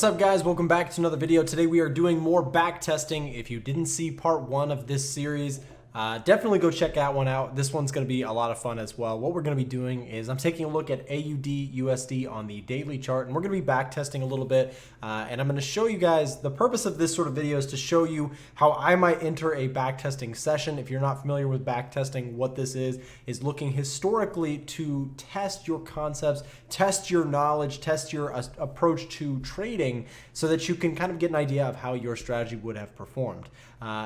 What's up guys, welcome back to another video. Today we are doing more back testing. If you didn't see part one of this series, definitely go check that one out. This one's going to be a lot of fun as well. What we're going to be doing is I'm taking a look at AUD USD on the daily chart, and we're going to be back testing a little bit, and I'm going to show you guys the purpose of this sort of video is to show you how I might enter a back testing session. If you're not familiar with back testing, what this is looking historically to test your concepts, test your knowledge, test your approach to trading so that you can kind of get an idea of how your strategy would have performed.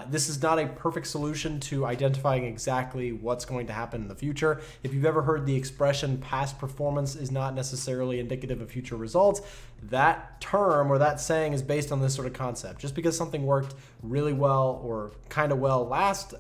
This is not a perfect solution to identifying exactly what's going to happen in the future. If you've ever heard the expression past performance is not necessarily indicative of future results, that term or that saying is based on this sort of concept. Just because something worked really well or kind of well last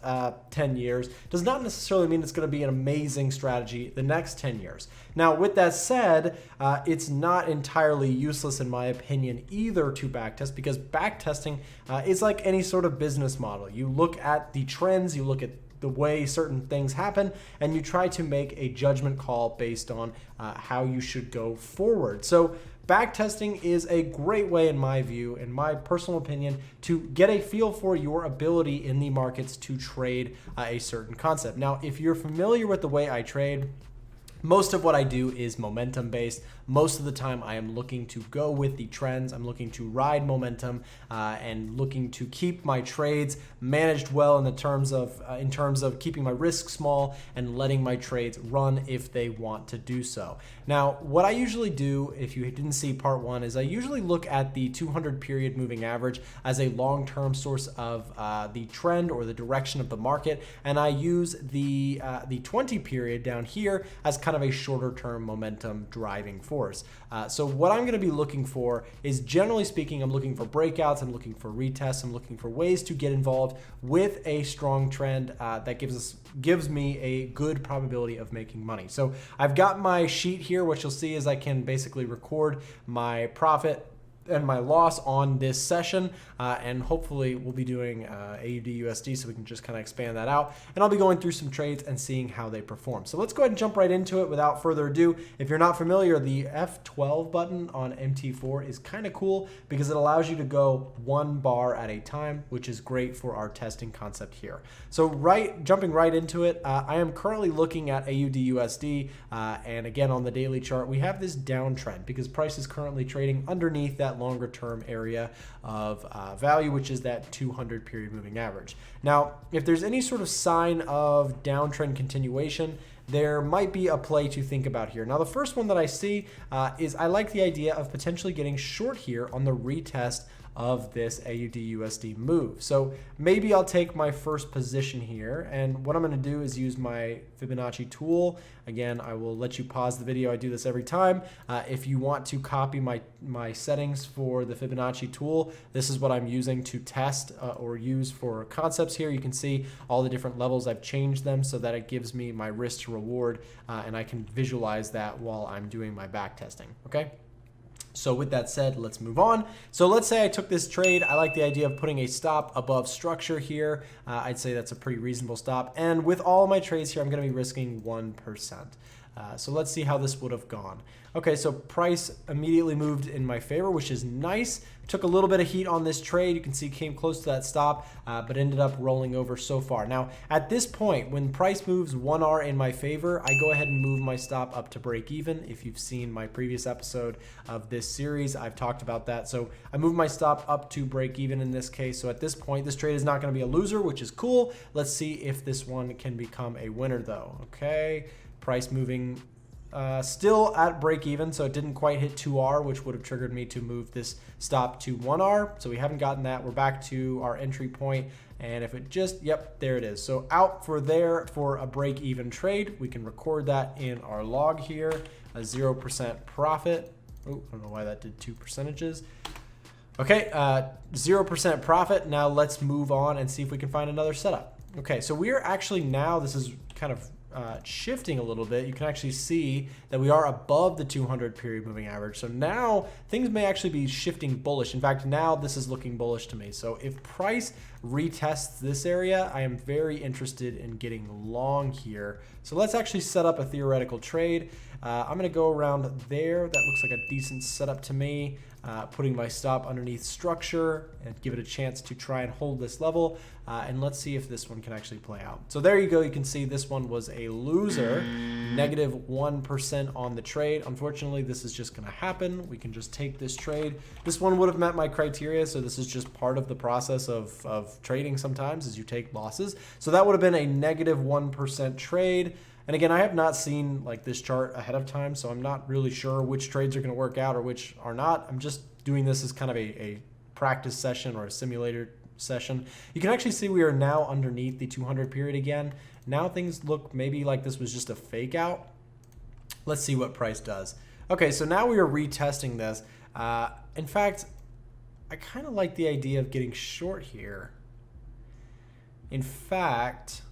10 years does not necessarily mean it's going to be an amazing strategy the next 10 years. Now, with that said, it's not entirely useless in my opinion either to backtest, because backtesting is like any sort of business model. You look at the trends, you look at the way certain things happen, and you try to make a judgment call based on how you should go forward. So backtesting is a great way, in my view, in my personal opinion, to get a feel for your ability in the markets to trade a certain concept. Now, if you're familiar with the way I trade, most of what I do is momentum based. Most of the time I am looking to go with the trends. I'm looking to ride momentum and looking to keep my trades managed well in terms of keeping my risk small and letting my trades run if they want to do so. Now, what I usually do, if you didn't see part one, is I usually look at the 200 period moving average as a long-term source of the trend or the direction of the market, and I use the 20 period down here as kind of a shorter term momentum driving force. So what I'm going to be looking for is, generally speaking, I'm looking for breakouts, I'm looking for retests, I'm looking for ways to get involved with a strong trend that gives me a good probability of making money. So I've got my sheet here. What you'll see is I can basically record my profit and my loss on this session, and hopefully we'll be doing AUD USD so we can just kind of expand that out, and I'll be going through some trades and seeing how they perform. So let's go ahead and jump right into it without further ado. If you're not familiar, the F12 button on MT4 is kind of cool because it allows you to go one bar at a time, which is great for our testing concept here. So jumping right into it, I am currently looking at AUD USD, and again on the daily chart we have this downtrend because price is currently trading underneath that longer term area of value, which is that 200 period moving average. Now, if there's any sort of sign of downtrend continuation, there might be a play to think about here. Now, the first one that I see is I like the idea of potentially getting short here on the retest of this AUD USD move. So maybe I'll take my first position here, and what I'm going to do is use my Fibonacci tool. Again, I will let you pause the video. I do this every time. If you want to copy my settings for the Fibonacci tool, this is what I'm using to test or use for concepts here. You can see all the different levels. I've changed them so that it gives me my risk to reward, and I can visualize that while I'm doing my back testing. Okay. So with that said, let's move on. So let's say I took this trade. I like the idea of putting a stop above structure here. I'd say that's a pretty reasonable stop. And with all my trades here, I'm going to be risking 1%. So let's see how this would have gone. Okay, so price immediately moved in my favor, which is nice. Took a little bit of heat on this trade. You can see came close to that stop, but ended up rolling over so far. Now, at this point, when price moves 1R in my favor, I go ahead and move my stop up to break even. If you've seen my previous episode of this series, I've talked about that. So I move my stop up to break even in this case. So at this point, this trade is not going to be a loser, which is cool. Let's see if this one can become a winner though. Okay, price moving still at break even, so it didn't quite hit 2R, which would have triggered me to move this stop to 1R. So we haven't gotten that. We're back to our entry point, and if it just, yep, there it is. So out for a break even trade. We can record that in our log here, a 0% profit. Oh, I don't know why that did 2 percentages. Okay, 0% profit. Now let's move on and see if we can find another setup. Okay, so we are actually now, this is kind of shifting a little bit. You can actually see that we are above the 200 period moving average. So now things may actually be shifting bullish. In fact, now this is looking bullish to me. So if price retests this area, I am very interested in getting long here. So let's actually set up a theoretical trade. I'm going to go around there. That looks like a decent setup to me. putting my stop underneath structure and give it a chance to try and hold this level. And let's see if this one can actually play out. So there you go. You can see this one was a loser, -1% on the trade. Unfortunately, this is just going to happen. We can just take this trade. This one would have met my criteria, so this is just part of the process of trading sometimes is you take losses. So that would have been a -1% trade. And again, I have not seen like this chart ahead of time, so I'm not really sure which trades are going to work out or which are not. I'm just doing this as kind of a practice session or a simulator session. You can actually see we are now underneath the 200 period again. Now things look maybe like this was just a fake out. Let's see what price does. Okay, so now we are retesting this. In fact, I kind of like the idea of getting short here. In fact,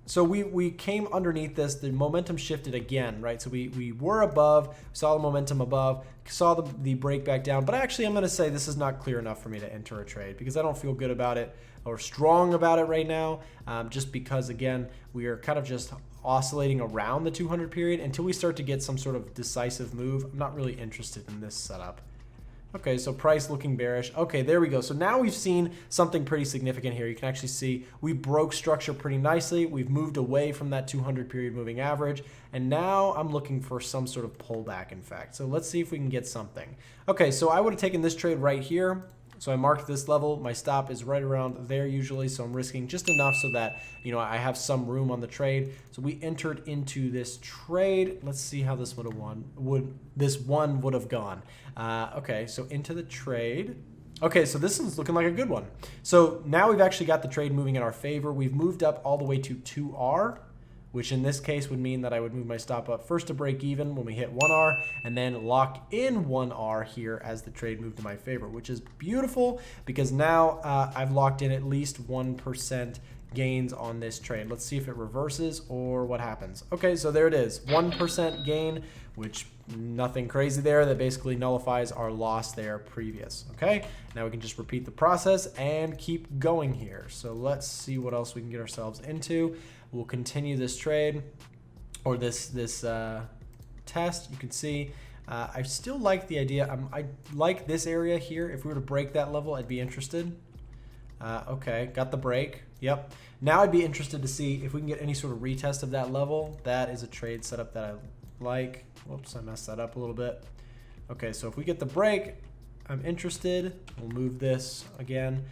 so we came underneath this, the momentum shifted again, right? So we were above, saw the momentum above, saw the break back down, but actually I'm gonna say this is not clear enough for me to enter a trade because I don't feel good about it or strong about it right now, just because again, we are kind of just oscillating around the 200 period until we start to get some sort of decisive move. I'm not really interested in this setup. Okay, so price looking bearish. Okay, there we go. So now we've seen something pretty significant here. You can actually see we broke structure pretty nicely. We've moved away from that 200 period moving average. And now I'm looking for some sort of pullback, in fact. So let's see if we can get something. Okay, so I would have taken this trade right here. So I marked this level. My stop is right around there usually. So I'm risking just enough so that, you know, I have some room on the trade. So we entered into this trade. Let's see how this would have won. This one would have gone. Okay, so into the trade. Okay, so this is looking like a good one. So now we've actually got the trade moving in our favor. We've moved up all the way to 2R, which in this case would mean that I would move my stop up first to break even when we hit 1R and then lock in 1R here as the trade moved in my favor, which is beautiful because now I've locked in at least 1% gains on this trade. Let's see if it reverses or what happens. Okay, so there it is, 1% gain, which nothing crazy there. That basically nullifies our loss there previous. Okay, now we can just repeat the process and keep going here. So let's see what else we can get ourselves into. We'll continue this trade or this test. You can see I still like the idea. I like this area here. If we were to break that level, I'd be interested. Okay, got the break. Yep. Now I'd be interested to see if we can get any sort of retest of that level. That is a trade setup that I like. Whoops, I messed that up a little bit. Okay, so if we get the break, I'm interested. We'll move this again.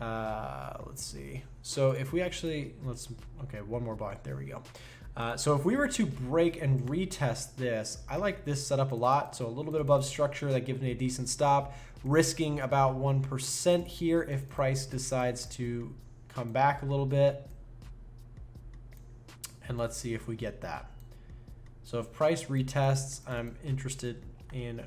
Let's see. So if we actually, okay, one more buy. There we go. So if we were to break and retest this, I like this setup a lot. So a little bit above structure, that gives me a decent stop. Risking about 1% here if price decides to come back a little bit. And let's see if we get that. So if price retests, I'm interested in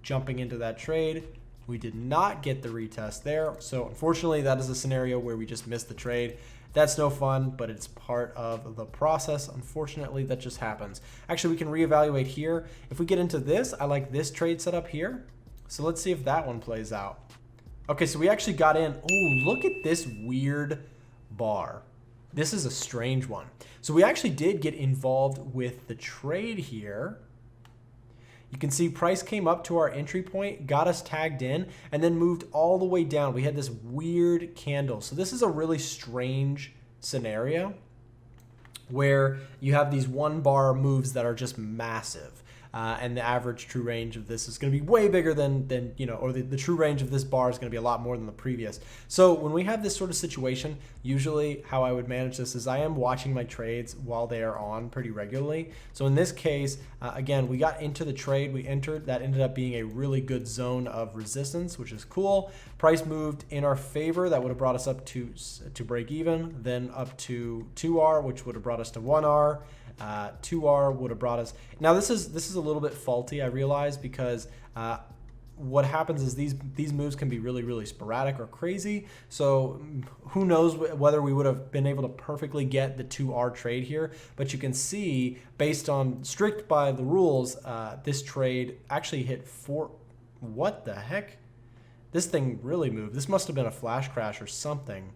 jumping into that trade. We did not get the retest there. So unfortunately, that is a scenario where we just missed the trade. That's no fun, but it's part of the process. Unfortunately, that just happens. Actually, we can reevaluate here. If we get into this, I like this trade setup here. So let's see if that one plays out. Okay, so we actually got in. Oh, look at this weird bar. This is a strange one. So we actually did get involved with the trade here. You can see price came up to our entry point, got us tagged in, and then moved all the way down. We had this weird candle. So this is a really strange scenario where you have these one bar moves that are just massive. And the average true range of this is going to be way bigger than you know, or the true range of this bar is going to be a lot more than the previous. So when we have this sort of situation, usually how I would manage this is I am watching my trades while they are on pretty regularly. So in this case, again, we got into the trade, we entered, that ended up being a really good zone of resistance, which is cool. Price moved in our favor. That would have brought us up to break even, then up to 2R, which would have brought us to 1R. 2R would have brought us. Now this is a little bit faulty, I realize, because what happens is these moves can be really sporadic or crazy. So who knows whether we would have been able to perfectly get the 2R trade here. But you can see, based on strict by the rules, this trade actually hit 4. What the heck? This thing really moved. This must have been a flash crash or something,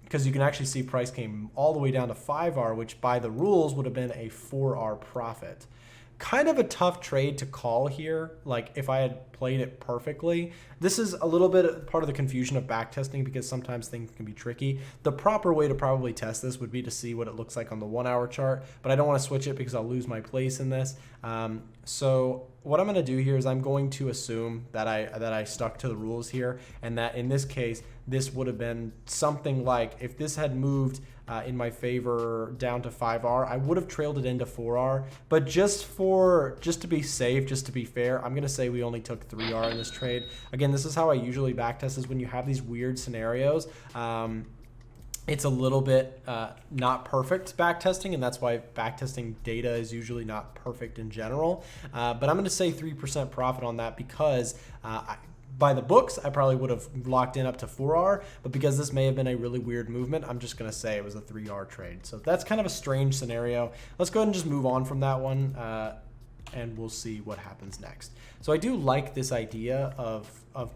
because you can actually see price came all the way down to 5R, which by the rules would have been a 4R profit. kind of a tough trade to call here. Like if I had played it perfectly, this is a little bit part of the confusion of backtesting because sometimes things can be tricky. The proper way to probably test this would be to see what it looks like on the 1 hour chart, but I don't want to switch it because I'll lose my place in this. So what I'm going to do here is I'm going to assume that I stuck to the rules here, and that in this case, this would have been something like if this had moved in my favor down to 5R, I would have trailed it into 4R, but just to be safe, just to be fair, I'm going to say we only took 3R in this trade. Again, this is how I usually backtest, is when you have these weird scenarios. It's a little bit not perfect backtesting, and that's why backtesting data is usually not perfect in general. But I'm going to say 3% profit on that because by the books, I probably would have locked in up to 4R, but because this may have been a really weird movement, I'm just going to say it was a 3R trade. So that's kind of a strange scenario. Let's go ahead and just move on from that one, and we'll see what happens next. So I do like this idea of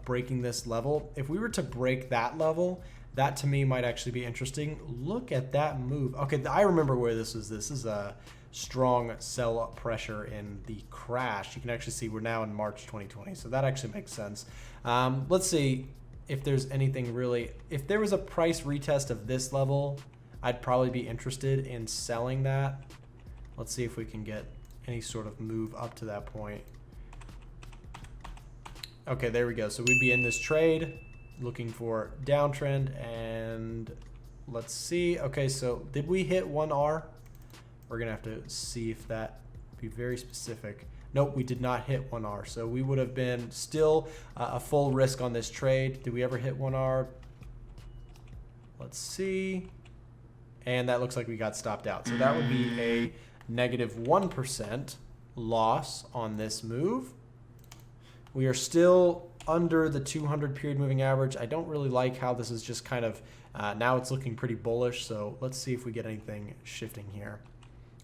breaking this level. If we were to break that level, that to me might actually be interesting. Look at that move. Okay, I remember where this is. This is a strong sell up pressure in the crash. You can actually see we're now in March 2020, so that actually makes sense. Let's see if there's anything really. If there was a price retest of this level, I'd probably be interested in selling that. Let's see if we can get any sort of move up to that point. Okay, there we go. So we'd be in this trade looking for downtrend, and let's see. Okay, so did we hit 1R? We're gonna have to see if that be very specific. Nope, we did not hit 1R. So we would have been still a full risk on this trade. Did we ever hit 1R? Let's see. And that looks like we got stopped out. So that would be a negative 1% loss on this move. We are still under the 200 period moving average. I don't really like how this is just kind of, now it's looking pretty bullish. So let's see if we get anything shifting here.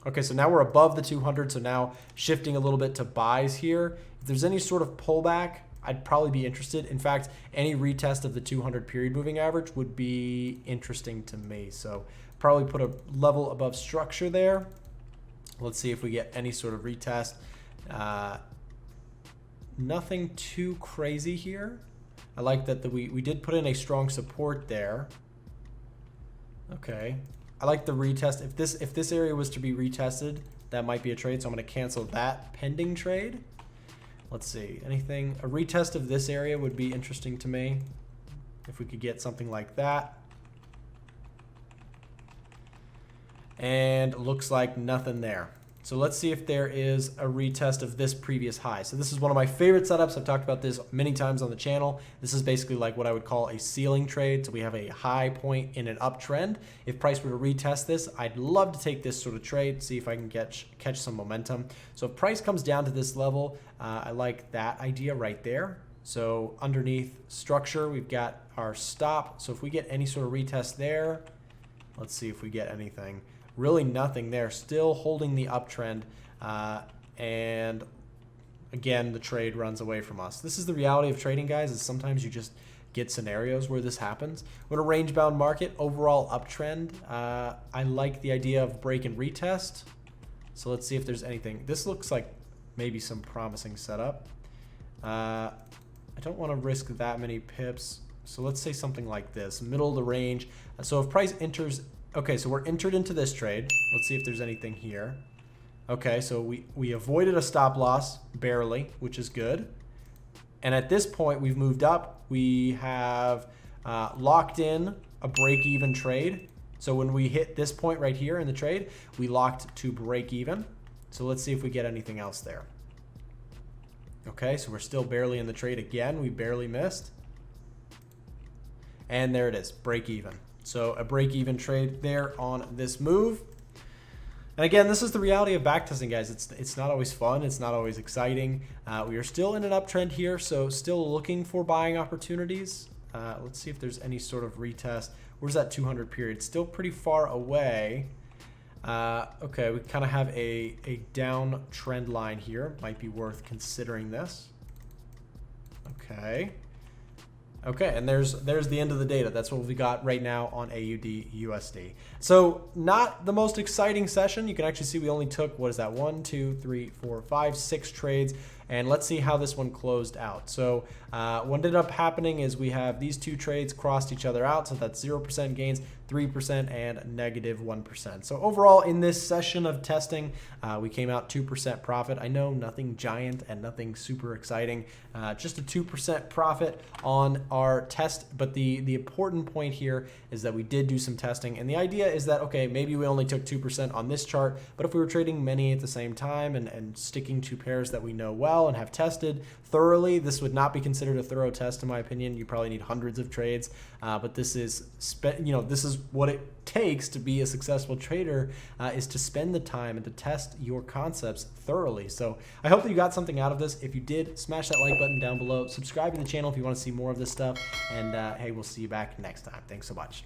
Okay, so now we're above the 200, so now shifting a little bit to buys here. If there's any sort of pullback, I'd probably be interested. In fact, any retest of the 200 period moving average would be interesting to me. So probably put a level above structure there. Let's see if we get any sort of retest. Nothing too crazy here. I like that we did put in a strong support there. Okay. I like the retest. If this area was to be retested, that might be a trade. So I'm going to cancel that pending trade. Let's see. Anything? A retest of this area would be interesting to me. If we could get something like that. And looks like nothing there. So let's see if there is a retest of this previous high. So this is one of my favorite setups. I've talked about this many times on the channel. This is basically like what I would call a ceiling trade. So we have a high point in an uptrend. If price were to retest this, I'd love to take this sort of trade, see if I can catch some momentum. So if price comes down to this level, I like that idea right there. So underneath structure, we've got our stop. So if we get any sort of retest there, let's see if we get anything. Really nothing there, still holding the uptrend, and again the trade runs away from us. This is the reality of trading, guys, is sometimes you just get scenarios where this happens. With a range bound market, overall uptrend, I like the idea of break and retest. So let's see if there's anything. This looks like maybe some promising setup. I don't want to risk that many pips, so let's say something like this, middle of the range. So if price enters, okay, so we're entered into this trade. Let's see if there's anything here. Okay, so we avoided a stop loss, barely, which is good. And at this point, we've moved up. We have locked in a break-even trade. So when we hit this point right here in the trade, we locked to break even. So let's see if we get anything else there. Okay, so we're still barely in the trade again. We barely missed. And there it is, break even. So a break-even trade there on this move. And again, this is the reality of backtesting, guys. It's not always fun. It's not always exciting. We are still in an uptrend here, so still looking for buying opportunities. Let's see if there's any sort of retest. Where's that 200 period? Still pretty far away. Okay, we kind of have a down trend line here. Might be worth considering this. Okay. Okay, and there's the end of the data. That's what we got right now on AUD USD. So not the most exciting session. You can actually see we only took, what is that, 1, 2, 3, 4, 5, 6 trades. And let's see how this one closed out. So what ended up happening is we have these two trades crossed each other out. So that's 0% gains, 3%, and negative 1%. So overall in this session of testing, we came out 2% profit. I know nothing giant and nothing super exciting, just a 2% profit on our test. But the important point here is that we did do some testing. And the idea is that, okay, maybe we only took 2% on this chart, but if we were trading many at the same time and sticking to pairs that we know well and have tested thoroughly, this would not be considered a thorough test in my opinion. You probably need hundreds of trades, but this is this is what it takes to be a successful trader, is to spend the time and to test your concepts thoroughly. So I hope that you got something out of this. If you did, smash that like button down below, subscribe to the channel if you want to see more of this stuff, and hey, we'll see you back next time. Thanks so much.